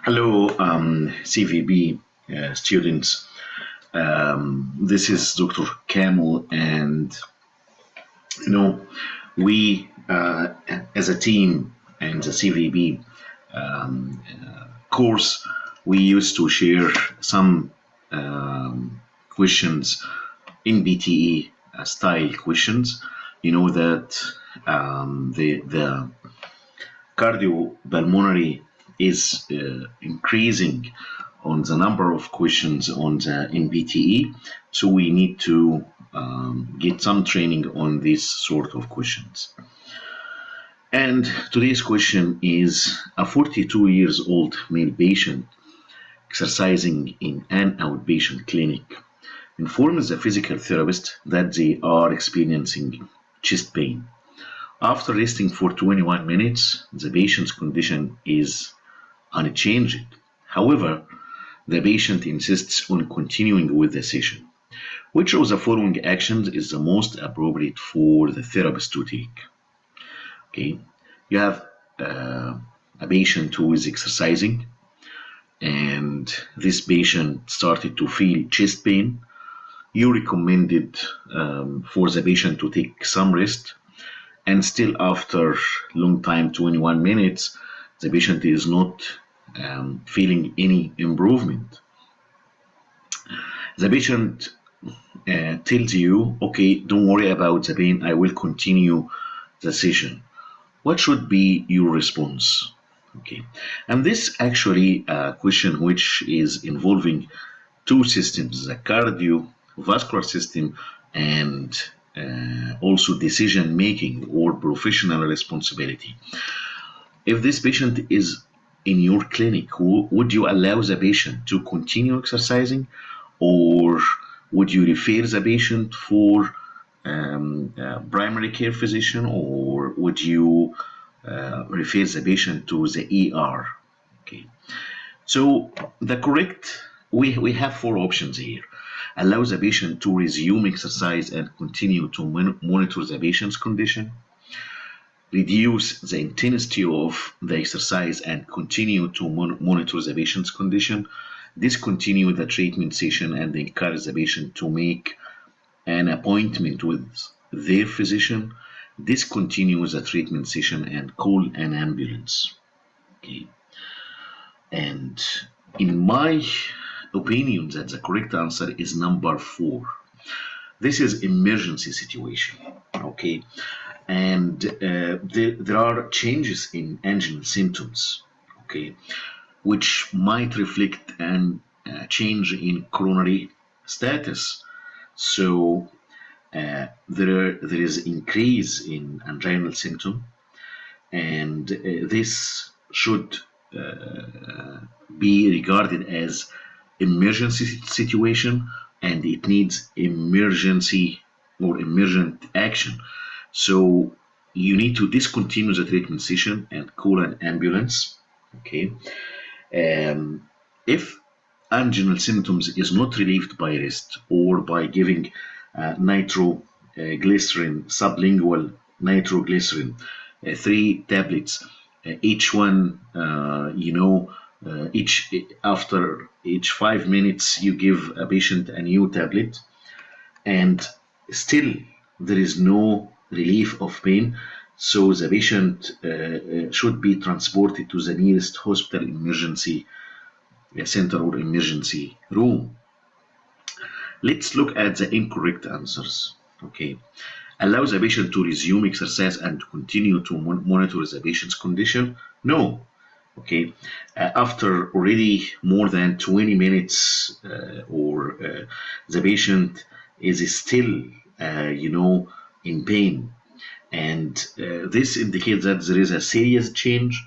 Hello, CVP students. This is Dr. Kamel, and you know, we as a team and the CVP course, we used to share some questions in BTE style questions. You know that the cardiopulmonary is increasing on the number of questions on the NBTE, so we need to get some training on these sort of questions. And today's question is: a 42 years old male patient exercising in an outpatient clinic informs the physical therapist that they are experiencing chest pain. After resting for 21 minutes, the patient's condition is unchanged. However, the patient insists on continuing with the session. Which of the following actions is the most appropriate for the therapist to take? Okay, you have a patient who is exercising, and this patient started to feel chest pain. You recommended for the patient to take some rest, and still after long time, 21 minutes, the patient is not feeling any improvement. The patient tells you, okay, don't worry about the pain, I will continue the session. What should be your response? Okay, and this actually a question which is involving two systems: the cardiovascular system and also decision making or professional responsibility. If this patient is in your clinic, would you allow the patient to continue exercising, or would you refer the patient for primary care physician, or would you refer the patient to the ER? Okay, so the correct, we have four options here. Allow the patient to resume exercise and continue to monitor the patient's condition. Reduce the intensity of the exercise and continue to monitor the patient's condition. Discontinue the treatment session and encourage the patient to make an appointment with their physician. Discontinue the treatment session and call an ambulance. Okay. And in my opinion, that the correct answer is number 4. This is emergency situation. Okay. And there are changes in anginal symptoms, okay, which might reflect an change in coronary status. So there is increase in anginal symptom, and this should be regarded as emergency situation, and it needs emergency or emergent action. So you need to discontinue the treatment session and call an ambulance. Okay. If anginal symptoms is not relieved by rest or by giving nitroglycerin, sublingual nitroglycerin, 3 tablets, each one, each after each 5 minutes you give a patient a new tablet, and still there is no relief of pain, so the patient should be transported to the nearest hospital emergency center or emergency room. Let's look at the incorrect answers. Okay, allow the patient to resume exercise and continue to monitor the patient's condition. No. Okay, after already more than 20 minutes the patient is still in pain, and this indicates that there is a serious change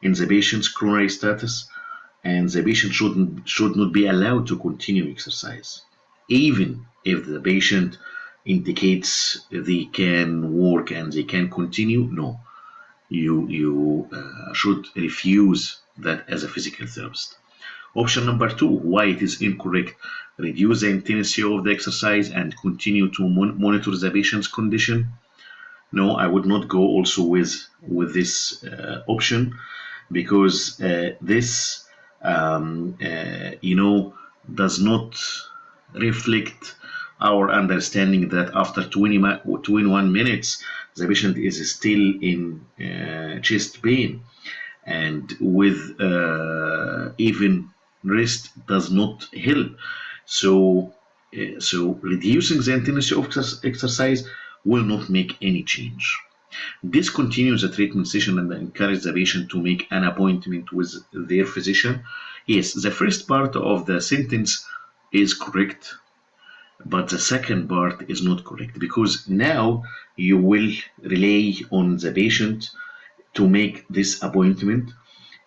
in the patient's coronary status, and the patient should not be allowed to continue exercise, even if the patient indicates they can work and they can continue. No, you should refuse that as a physical therapist. Option number 2, why it is incorrect: reduce the intensity of the exercise and continue to monitor the patient's condition. No, I would not go also with this option, because this you know, does not reflect our understanding that after 21 minutes, the patient is still in chest pain, and with even rest does not help. So reducing the intensity of exercise will not make any change. Discontinue the treatment session and encourage the patient to make an appointment with their physician. Yes, the first part of the sentence is correct, but the second part is not correct, because now you will rely on the patient to make this appointment,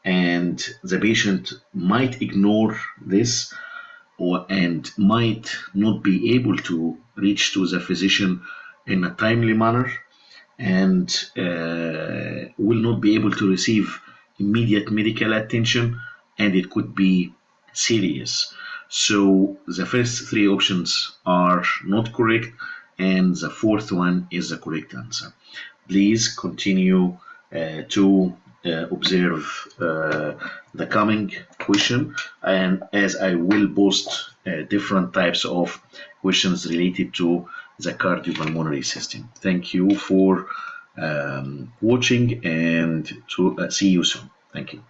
and the patient might ignore this, and might not be able to reach to the physician in a timely manner, and will not be able to receive immediate medical attention, and it could be serious. So the first three options are not correct, and the fourth one is the correct answer. Please continue to observe the coming question, and as I will post different types of questions related to the cardiopulmonary system. Thank you for watching, and to see you soon. Thank you.